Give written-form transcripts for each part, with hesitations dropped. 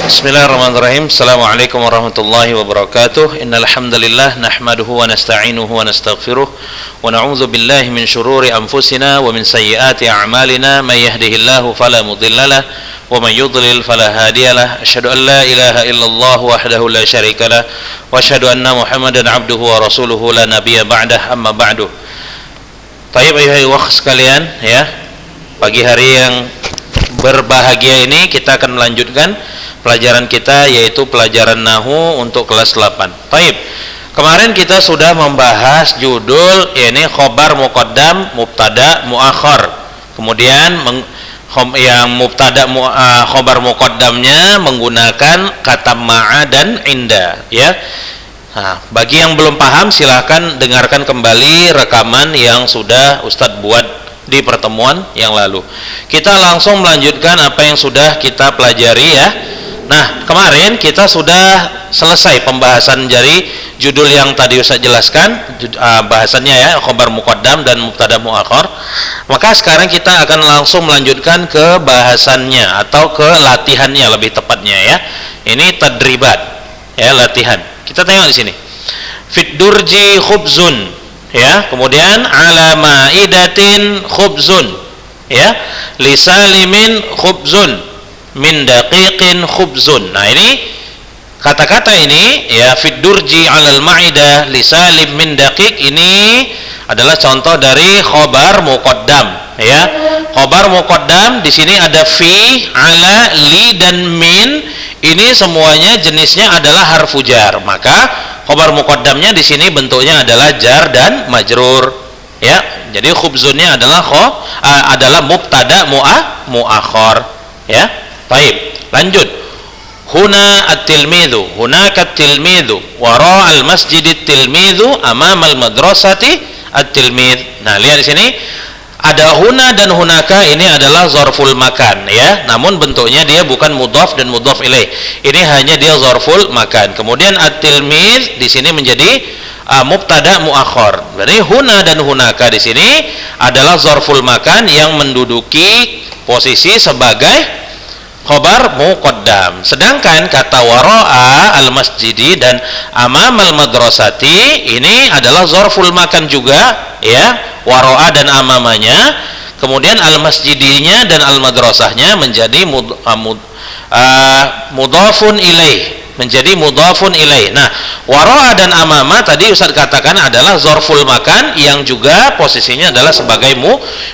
Bismillahirrahmanirrahim. Assalamualaikum warahmatullahi wabarakatuh. Innal hamdalillah nahmaduhu wa nasta'inuhu wa nastaghfiruh wa na'udzu billahi min shururi anfusina wa min sayyiati a'malina may yahdihillahu fala mudhillalah wa may yudlil fala hadiyalah. Asyhadu an la ilaha illallah wahdahu la syarikalah wa asyhadu anna Muhammadan 'abduhu wa rasuluhu la nabiyya ba'dah, amma ba'du. Baik ayuhai ikhwah sekalian, ya. Pagi hari yang berbahagia ini kita akan melanjutkan pelajaran kita, yaitu pelajaran Nahwu untuk kelas 8. Baik. Kemarin kita sudah membahas judul ini khobar muqaddam, mubtada, muakhar. Kemudian yang mubtada khobar muqaddamnya menggunakan kata ma'a dan inda, ya. Nah, bagi yang belum paham silahkan dengarkan kembali rekaman yang sudah Ustadz buat di pertemuan yang lalu. Kita langsung melanjutkan apa yang sudah kita pelajari, ya. Nah, kemarin kita sudah selesai pembahasan dari judul yang tadi Ustaz jelaskan, bahasannya, ya, khobar muqaddam dan mubtada muakhar. Maka sekarang kita akan langsung melanjutkan ke bahasannya atau ke latihannya lebih tepatnya, ya. Ini tadribat, ya, latihan. Kita tengok di sini. Fid durji khubzun, ya. Kemudian ala ma'idatin khubzun, ya. Lisalimin khubzun, min daqiqin khubzun. Nah, ini kata-kata ini, ya, fid durji 'alal ma'idah li salim min daqiq, ini adalah contoh dari khobar muqaddam, ya. Khobar muqaddam di sini ada fi, ala, li dan min. Ini semuanya jenisnya adalah harfu jar. Maka khobar muqaddamnya di sini bentuknya adalah jar dan majrur, ya. Jadi khubzunnya adalah mubtada muakhar, ya. Baik, lanjut. Huna at-tilmidhu, hunaka at-tilmidhu, wara al-masjid at-tilmidhu, amama al-madrasati at-tilmidh. Nah, lihat di sini ada huna dan hunaka, ini adalah zarful makan, ya. Namun bentuknya dia bukan mudhaf dan mudhaf ilaih. Ini hanya dia zarful makan. Kemudian at-tilmidh di sini menjadi mubtada muakhar. Berarti huna dan hunaka di sini adalah zarful makan yang menduduki posisi sebagai khobar muqaddam. Sedangkan kata wara'a al-masjidi dan amamal madrasati ini adalah zarful makan juga, ya. Wara'a dan amamanya, kemudian al-masjidinya dan al-madrasahnya menjadi mudhafun ilaih, menjadi mudhafun ilaih. Nah, wara'a dan amama tadi Ustaz katakan adalah zarful makan yang juga posisinya adalah sebagai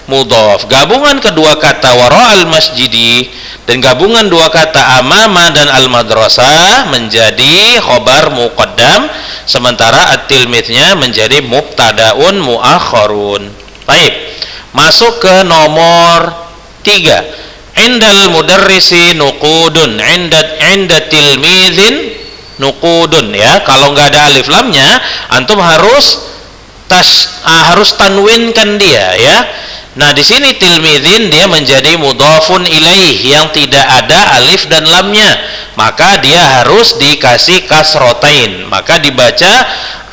mudhaf. Gabungan kedua kata wara'a al-masjidi dan gabungan dua kata amama dan al-madrasah menjadi khobar muqaddam, sementara at-tilmidhnya menjadi mubtadaun muakharun. Baik, masuk ke nomor 3. Indal mudarrisi nuqudun, inda tilmidhin nuqudun, ya. Kalau nggak ada alif lamnya, antum harus tanwinkan dia, ya. Nah, di sini tilmidhin dia menjadi mudhafun ilaih yang tidak ada alif dan lamnya, maka dia harus dikasih kasrotain. Maka dibaca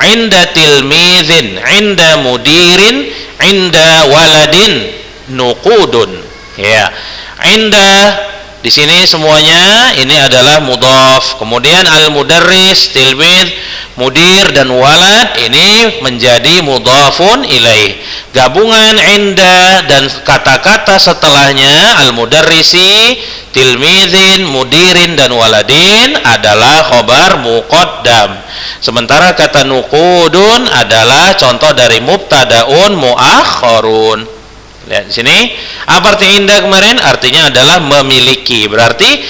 inda tilmidhin, inda mudirin, inda waladin nuqudun, ya. Inda di sini semuanya ini adalah mudhaf. Kemudian al-mudarris, tilmidh, mudir dan walad ini menjadi mudhafun ilaih. Gabungan inda dan kata-kata setelahnya al-mudarrisi, tilmidhin, mudirin dan waladin adalah khobar muqaddam. Sementara kata nuqudun adalah contoh dari mubtadaun muakharun. Lihat di sini. Apa arti inda kemarin? Artinya adalah memiliki. Berarti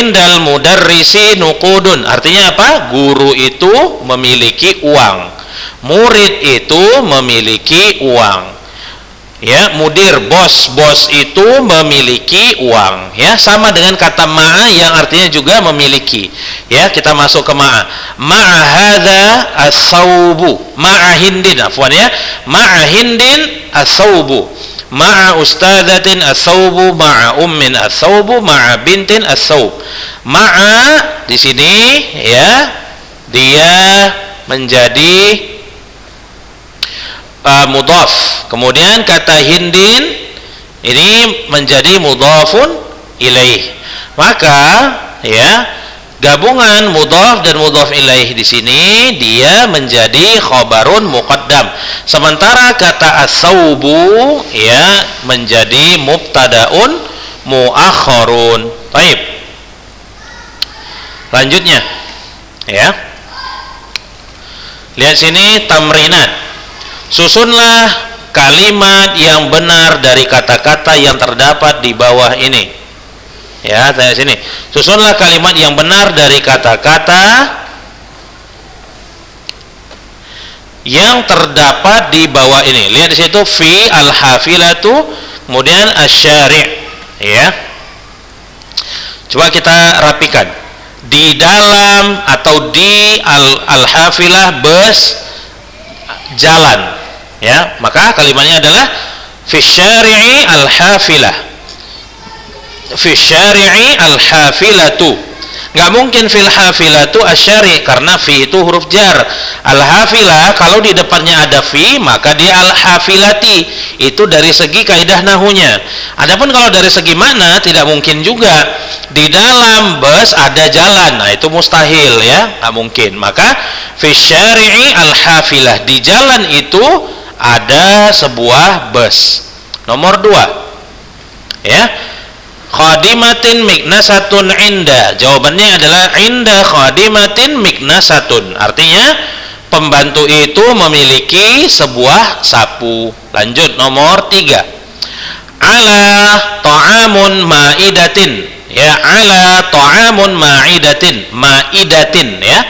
indal mudarrisi nuqudun. Artinya apa? Guru itu memiliki uang. Murid itu memiliki uang. Ya, mudir, bos itu memiliki uang, ya. Sama dengan kata ma'a yang artinya juga memiliki, ya. Kita masuk ke ma'a. Ma'a hadza as-saubu, ma'a hindin, afwan, ya. Ma'a hindin as-saubu, ma'a ustadzatin as-saubu, ma'a ummin as-saubu, ma'a bintin as-saub. Ma'a di sini, ya, dia menjadi mudhaf. Kemudian kata hindin ini menjadi mudhafun ilaih. Maka, ya, Gabungan mudhaf dan mudhaf ilaih di sini dia menjadi khabarun muqaddam. Sementara kata as-saubu ya menjadi mubtadaun muakhkharun. Baik. Lanjutnya ya. Lihat sini tamrinat. Susunlah kalimat yang benar dari kata-kata yang terdapat di bawah ini. Ya, tanya sini. Susunlah kalimat yang benar dari kata-kata yang terdapat di bawah ini. Lihat di situ fi al-hafilatu, kemudian asy-syari', ya. Coba kita rapikan. Di dalam atau di al-hafilah bus jalan, ya. Maka kalimatnya adalah fi syari'i al-hafilah. Fi syari'i al-hafilatu. Nggak mungkin fil hafilatu asyari, karena fi itu huruf jar. Al-hafilah kalau di depannya ada fi maka dia al-hafilati. Itu dari segi kaidah nahunya. Adapun kalau dari segi makna tidak mungkin juga. Di dalam bus ada jalan, nah itu mustahil ya, nggak mungkin. Maka fi syari'i al-hafilah, di jalan itu ada sebuah bus. Nomor 2 ya, khadimatin miknasatun inda. Jawabannya adalah inda khadimatin miknasatun. Artinya pembantu itu memiliki sebuah sapu. Lanjut nomor 3. Ala ta'amun ma'idatin. Ya, ala ta'amun ma'idatin. Ma'idatin ya.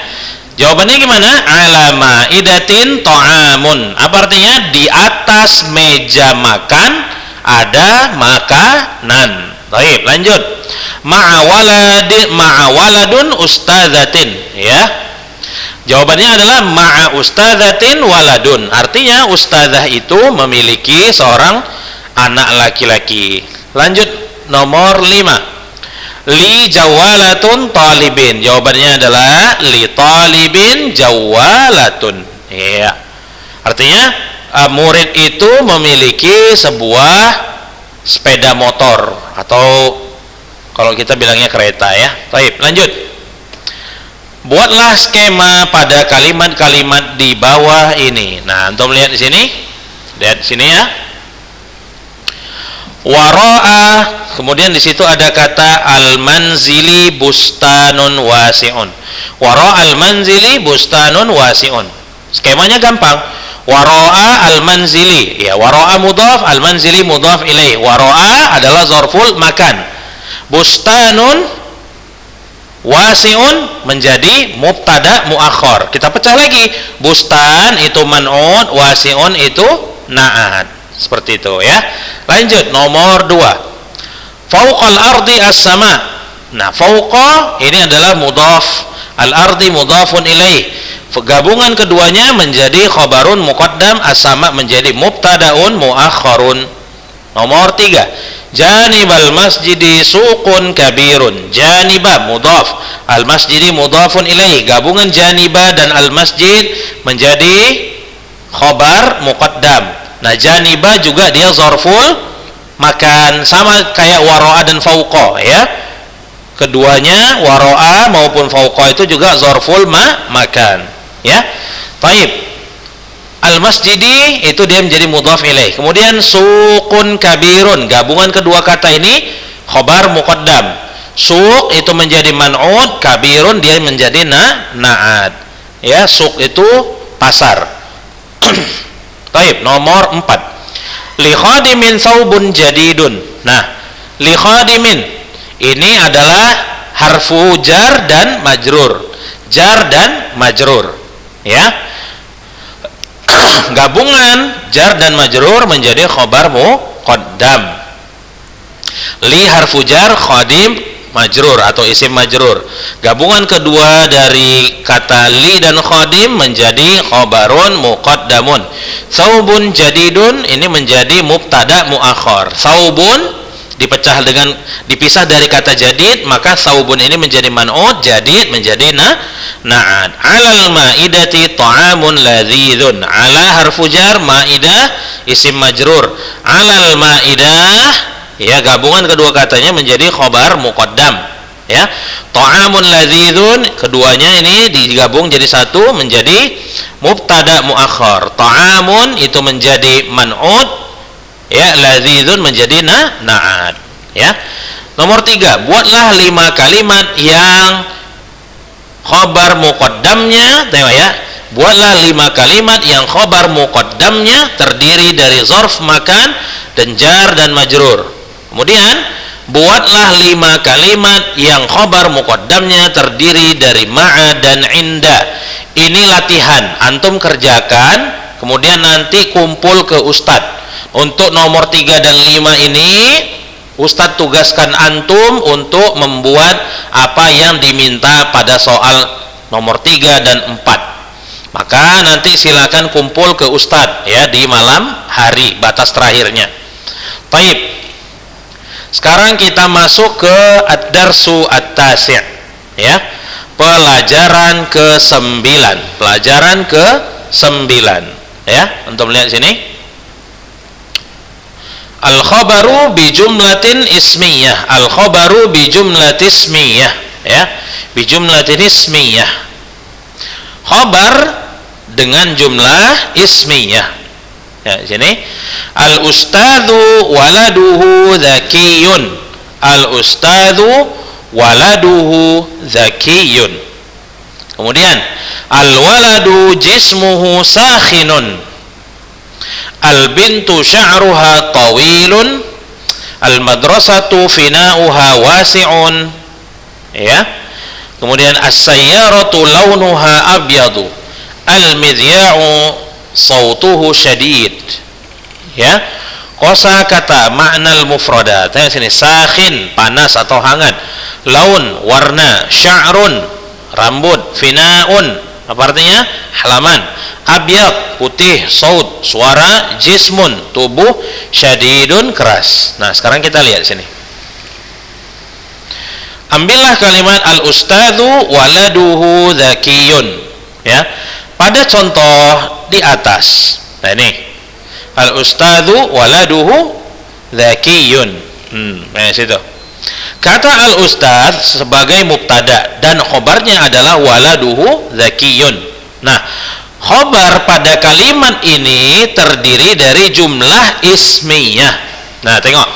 Jawabannya gimana? Ala ma'idatin ta'amun. Apa artinya? Di atas meja makan ada makanan. Baik, lanjut. Ma'awaladun ustadzatin, ya. Jawabannya adalah ma'a ustadzatin waladun. Artinya ustadzah itu memiliki seorang anak laki-laki. Lanjut nomor 5. Li jawalatun talibin. Jawabannya adalah li talibin jawalatun. Ya. Artinya murid itu memiliki sebuah sepeda motor, atau kalau kita bilangnya kereta ya. Baik, lanjut. Buatlah skema pada kalimat-kalimat di bawah ini. Nah, antum lihat di sini. Lihat di sini ya. Wara'a, kemudian di situ ada kata al-manzili bustanun wasi'un. Wara'a al-manzili bustanun wasi'un. Skemanya gampang. Wara'a al-manzili, ya, wara'a mudhaf, al-manzili mudhaf ilaih. Wara'a adalah zarful makan. Bustanun wasi'un menjadi mubtada muakhkhar. Kita pecah lagi. Bustan itu man'un, wasi'un itu na'at. Seperti itu ya. Lanjut nomor 2. Fauqal ardi as-sama. Nah, fauqa ini adalah mudhaf, al-ardi mudhafun ilaih. Gabungan keduanya menjadi khabarun muqaddam, as-sama menjadi mubtadaun muakhkharun. Nomor 3. Janibal masjidi suqun kabirun. Janiba mudhaf, al-masjidi mudhafun ilaih. Gabungan janiba dan al-masjid menjadi khabar muqaddam. Nah, janiba juga dia zarful makan, sama kayak wara'a dan fauqa ya. Keduanya wara'a maupun fauqa itu juga zarful makan. Ya, taib. Al-masjidi itu dia menjadi mudhaf ilaih. Kemudian suqun kabirun, gabungan kedua kata ini khabar muqaddam. Suq itu menjadi man'ud, kabirun dia menjadi na'at. Ya, suq itu pasar. Taib. Nomor 4. Li khadimin saubun jadidun. Nah, li khadimin ini adalah harfu jar dan majrur. Jar dan majrur. Ya, gabungan jar dan majrur menjadi khabar muqaddam. Li harfu jar, khadim majrur atau isim majrur. Gabungan kedua dari kata li dan khadim menjadi khabarun muqaddamun. Saubun jadidun ini menjadi mubtada muakhkhar. Saubun dipisah dari kata jadid, maka saubun ini menjadi man'ud, jadid menjadi na'at. Alal ma'idati ta'amun ladzizun. Ala harfu jar, ma'idah isim majrur. Alal ma'idah, ya, gabungan kedua katanya menjadi khabar muqaddam. ya. Ta'amun ladzizun, keduanya ini digabung jadi satu menjadi mubtada muakhar. Ta'amun itu menjadi man'ut, ya, ladzizun menjadi na'at, ya. Nomor 3, buatlah 5 kalimat yang khabar muqaddamnya, tengok ya. Buatlah 5 kalimat yang khabar muqaddamnya terdiri dari zarf makan dan jar dan majrur. Kemudian buatlah 5 kalimat yang khabar muqaddamnya terdiri dari ma'a dan inda. Ini latihan, antum kerjakan, kemudian nanti kumpul ke ustadz. Untuk nomor 3 dan 5 ini ustadz tugaskan antum untuk membuat apa yang diminta pada soal nomor 3 dan 4. Maka nanti silakan kumpul ke ustadz, ya, di malam hari batas terakhirnya. Baik. Sekarang kita masuk ke ad-darsu at-tasi', ya. Pelajaran ke-9. Pelajaran ke-9, ya. Untuk melihat sini. Al-khabaru bi jumlatin ismiyah. Al-khabaru bi jumlatin ismiyah, ya. Bi jumlatin ismiyah. Khabar dengan jumlah ismiyah. Ya, sini al-ustadzu waladuhu zakiyun. Al-ustadzu waladuhu zakiyun. Kemudian al-waladu jismuhu sakhinun. Al-bintu sya'ruha tawilun. Al-madrasatu fina'uha wasi'un. Ya. Kemudian as-sayyaratu launuha abyadu. Al-midhya'u sautuhu syadid, ya. Kosa kata makna mufradat, tengok sini, sakhin panas atau hangat, laun warna, sya'run rambut, fina'un apa artinya halaman, abyad putih, saut suara, jismun tubuh, syadidun keras. Nah sekarang kita lihat sini, ambillah kalimat al-ustadzu waladuhu zakiyun, ya, pada contoh di atas. Nah ini al-ustadzu waladuhu zakiyun. Nah situ. Kata al-ustadz sebagai mubtada dan khobarnya adalah waladuhu zakiyun. Nah, khobar pada kalimat ini terdiri dari jumlah ismiyah. Nah, tengok.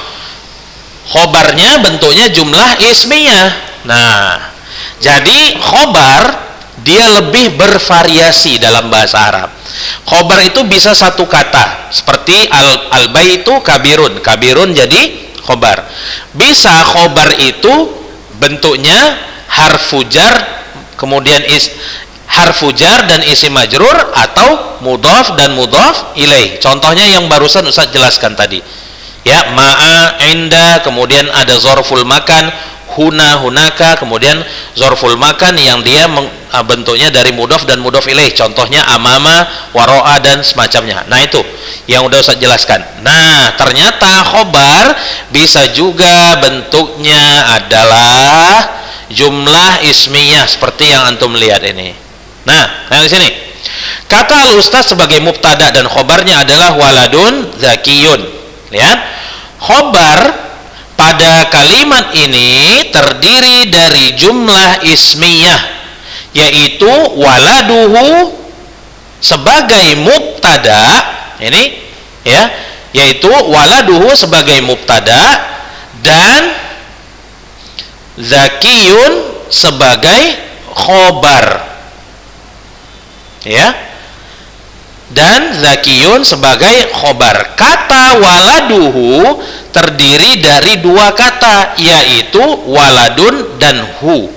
Khobarnya bentuknya jumlah ismiyah. Nah, jadi khobar dia lebih bervariasi dalam bahasa Arab. Khobar itu bisa satu kata, seperti al-baitu kabirun. Kabirun jadi khobar. Bisa khobar itu bentuknya harfu jar, kemudian harfu jar dan isim majrur, atau mudhaf dan mudhaf ilaih. Contohnya yang barusan Ustaz jelaskan tadi. Ya, ma'a, inda, kemudian ada zorful makan, huna, hunaka, kemudian zorful makan yang dia bentuknya dari mudhaf dan mudhaf ilaih, contohnya amama, waro'a dan semacamnya. Nah itu yang udah Ustaz jelaskan. Nah ternyata khobar bisa juga bentuknya adalah jumlah ismiyah seperti yang antum lihat ini. Nah di sini kata al-ustaz sebagai mubtada dan khobarnya adalah waladun zakiyun. Lihat, khobar pada kalimat ini terdiri dari jumlah ismiyah, yaitu waladuhu sebagai mubtada, ini ya, yaitu waladuhu sebagai mubtada dan zakiyun sebagai khobar, ya, dan zakiyun sebagai khobar. Kata waladuhu terdiri dari dua kata, yaitu waladun dan hu.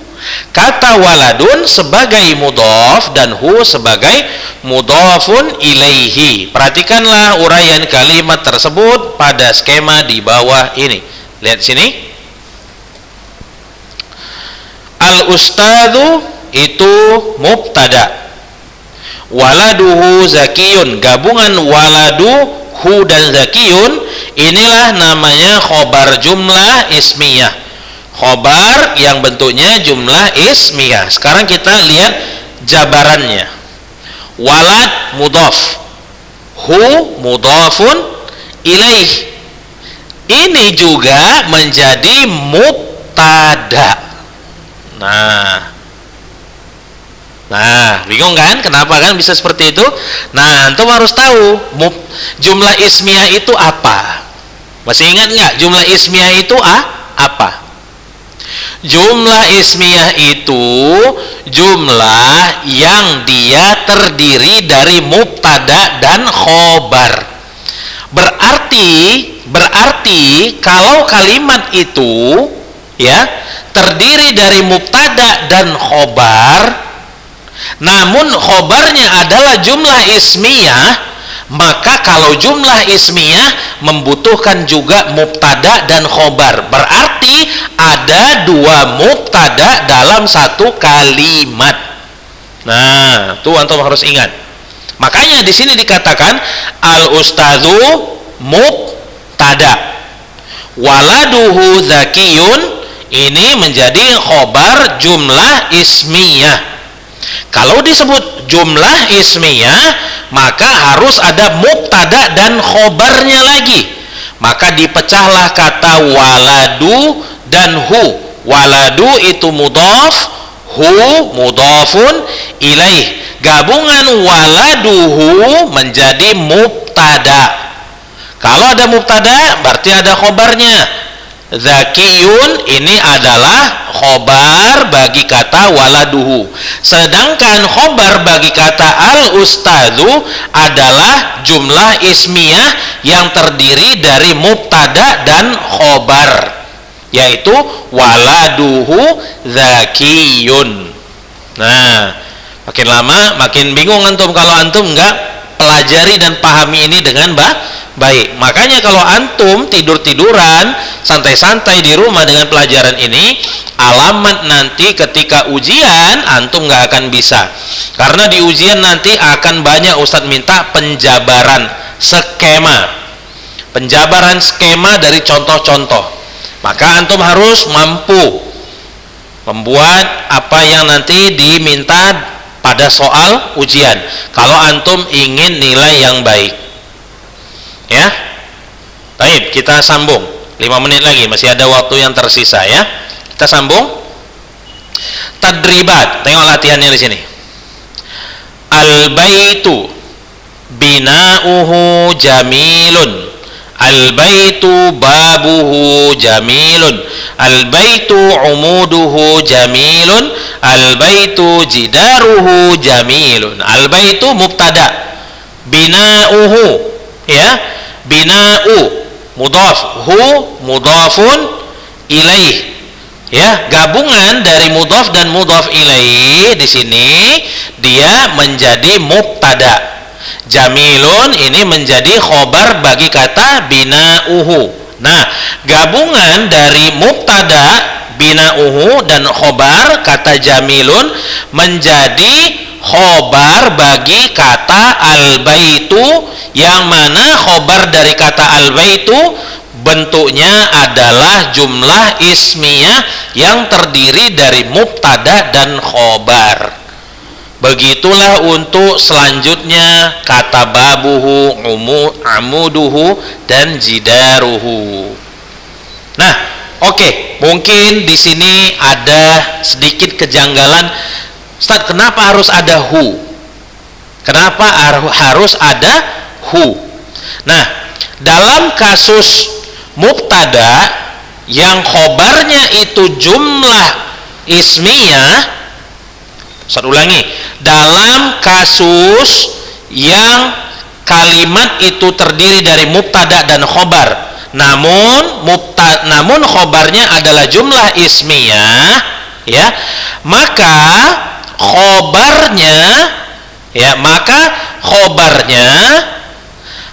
Kata waladun sebagai mudhaf dan hu sebagai mudhafun ilaihi. Perhatikanlah uraian kalimat tersebut pada skema di bawah ini. Lihat sini. Al-ustadzu itu mubtada, waladuhu zakiyun, gabungan waladu, hu dan zakiyun, inilah namanya khobar jumlah ismiyah, khobar yang bentuknya jumlah ismiyah. Sekarang kita lihat jabarannya. Walad mudhaf, hu mudhafun ilaih, ini juga menjadi mubtada, Nah, bingung kan? Kenapa kan bisa seperti itu? Nah, antum harus tahu jumlah ismiyah itu apa. Masih ingat nggak jumlah ismiyah itu apa? Jumlah ismiyah itu jumlah yang dia terdiri dari mubtada dan khobar. Berarti kalau kalimat itu ya terdiri dari mubtada dan khobar, namun khobarnya adalah jumlah ismiyah, maka kalau jumlah ismiyah membutuhkan juga mubtada dan khobar. Berarti ada dua mubtada dalam satu kalimat. Nah, tuh antum harus ingat. Makanya di sini dikatakan al-ustadzu mubtada, waladuhu zakiyun, ini menjadi khobar jumlah ismiyah. Kalau disebut jumlah ismiyah, maka harus ada mubtada dan khobarnya lagi. Maka dipecahlah kata waladu dan hu. Waladu itu mudhaf, hu mudhafun ilaih. Gabungan waladuhu menjadi mubtada. Kalau ada mubtada berarti ada khobarnya. Zakiyun ini adalah khobar bagi kata waladuhu. Sedangkan khobar bagi kata al-ustadzu adalah jumlah ismiyah yang terdiri dari mubtada dan khobar, yaitu waladuhu zakiyun. Nah, makin lama makin bingung antum kalau antum enggak pelajari dan pahami ini dengan baik. Makanya kalau antum tidur-tiduran santai-santai di rumah dengan pelajaran ini, alamat nanti ketika ujian antum nggak akan bisa. Karena di ujian nanti akan banyak ustadz minta penjabaran skema dari contoh-contoh. Maka antum harus mampu membuat apa yang nanti diminta pada soal ujian kalau antum ingin nilai yang baik. Ya, baik, kita sambung 5 menit lagi, masih ada waktu yang tersisa ya. Kita sambung. Tadribat, tengok latihannya di sini. Al-baitu bina'uhu jamilun, al-baitu babuhu jamilun, al-baitu umuduhu jamilun, al-baitu jidaruhu jamilun. Al-baitu mubtada, bina'uhu ya, bina'u mudhaf, hu mudhafun ilaih ya, gabungan dari mudhaf dan mudhaf ilaih. Di sini dia menjadi mubtada. Jamilun ini menjadi khobar bagi kata bina'uhu. Nah, gabungan dari mubtada bina'uhu dan khobar kata jamilun menjadi khobar bagi kata al-baitu, yang mana khobar dari kata al-baitu bentuknya adalah jumlah ismiyah yang terdiri dari mubtada dan khobar. Begitulah untuk selanjutnya kata babuhu, amuduhu dan jidaruhu. Nah, oke, mungkin di sini ada sedikit kejanggalan. Ustaz, kenapa harus ada hu? Kenapa harus ada hu? Nah, dalam kasus mubtada yang khobarnya itu jumlah ismiyah, Ustaz ulangi, dalam kasus yang kalimat itu terdiri dari mubtada dan khobar, namun khobarnya adalah jumlah ismiyah ya, maka khobarnya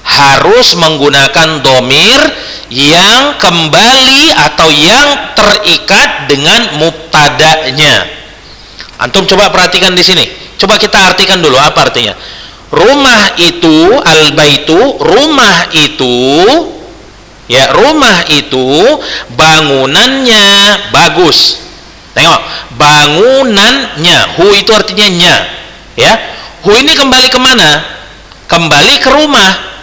harus menggunakan domir yang kembali atau yang terikat dengan mubtadanya. Antum coba perhatikan di sini. Coba kita artikan dulu apa artinya. Rumah itu, al-baitu, rumah itu, ya, rumah itu bangunannya bagus. Tengok, bangunannya, hu itu artinya nya, ya. Hu ini kembali kemana? Kembali ke rumah.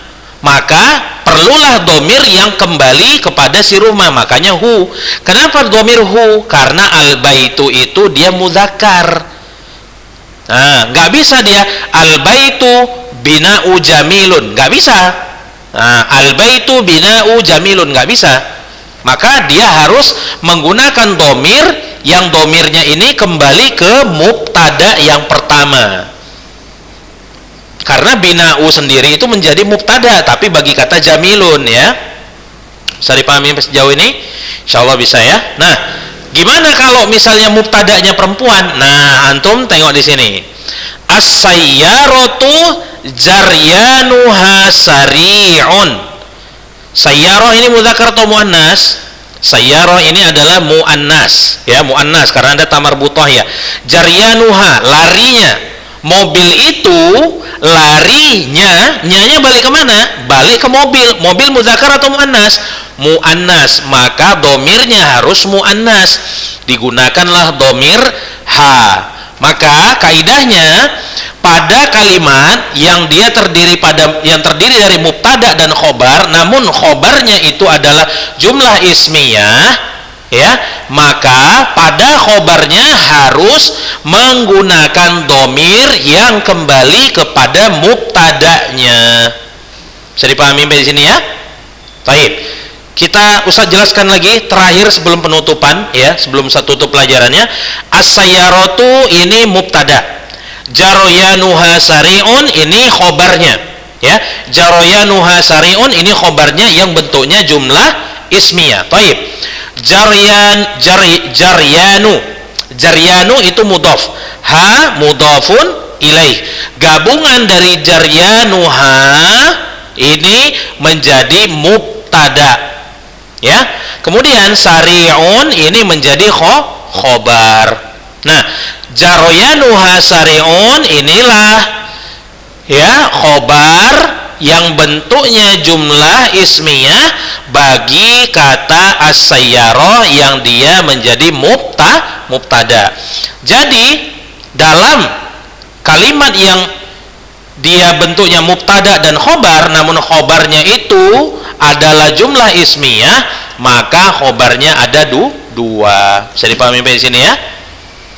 Maka perlulah domir yang kembali kepada si rumah, makanya hu. Kenapa domir hu? Karena al-baitu itu dia mudzakkar. Nah, nggak bisa dia al-baitu bina'u jamilun, nggak bisa. Nah, al-baitu bina'u jamilun, nggak bisa. Maka dia harus menggunakan domir yang domirnya ini kembali ke mubtada yang pertama. Karena bina'u sendiri itu menjadi mubtada, tapi bagi kata jamilun, ya. Bisa dipahami sejauh ini? Insyaallah bisa, ya. Nah, gimana kalau misalnya mubtadanya perempuan? Nah, antum tengok di sini. As-sayyaratu jaryanuha sari'un. Sayyarah ini mudzakkar atau muannas? Sayyarah ini adalah muannas, ya, muannas karena ada tamar butoh, ya. Jaryanuha, larinya. Mobil itu larinya, nyanya balik kemana? Balik ke mobil. Mobil mudzakkar atau muannas? Muannas, maka domirnya harus muannas. Digunakanlah domir ha. Maka kaidahnya pada kalimat yang terdiri dari mubtada dan khobar, namun khobarnya itu adalah jumlah ismiyah, ya, maka pada khobarnya harus menggunakan domir yang kembali kepada mubtadanya. Bisa dipahami di sini, ya? Baik. Kita Ustaz jelaskan lagi terakhir sebelum penutupan, ya, sebelum saya tutup pelajarannya. As-sayyaratu ini mubtada, jaroyanuha sari'un ini khobarnya, ya. Jaroyanuha sari'un ini khobarnya yang bentuknya jumlah ismiyah. Baik. Jaryanu itu mudhaf, ha mudhafun ilaih. Gabungan dari jaryanuha ini menjadi mubtada, ya. Kemudian sari'un ini menjadi khobar. Nah, jaroyanuha sari'un inilah, ya, khobar yang bentuknya jumlah ismiyah bagi kata as-sayyarah yang dia menjadi mubtada. Jadi dalam kalimat yang dia bentuknya mubtada dan khobar, namun khobarnya itu adalah jumlah ismiyah, maka khobarnya ada dua. Bisa dipahami di sini, ya?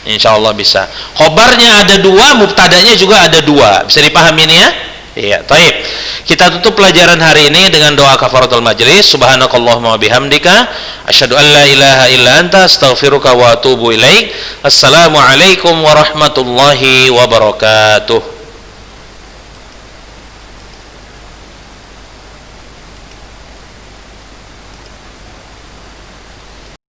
Insyaallah bisa. Khobarnya ada dua, mubtadanya juga ada dua. Bisa dipahami ini, ya? Iya, baik. Kita tutup pelajaran hari ini dengan doa kafaratul majlis. Subhanakallahumma wa bihamdika asyhadu an la ilaha illa anta astaghfiruka wa atubu ilaik. Assalamualaikum warahmatullahi wabarakatuh.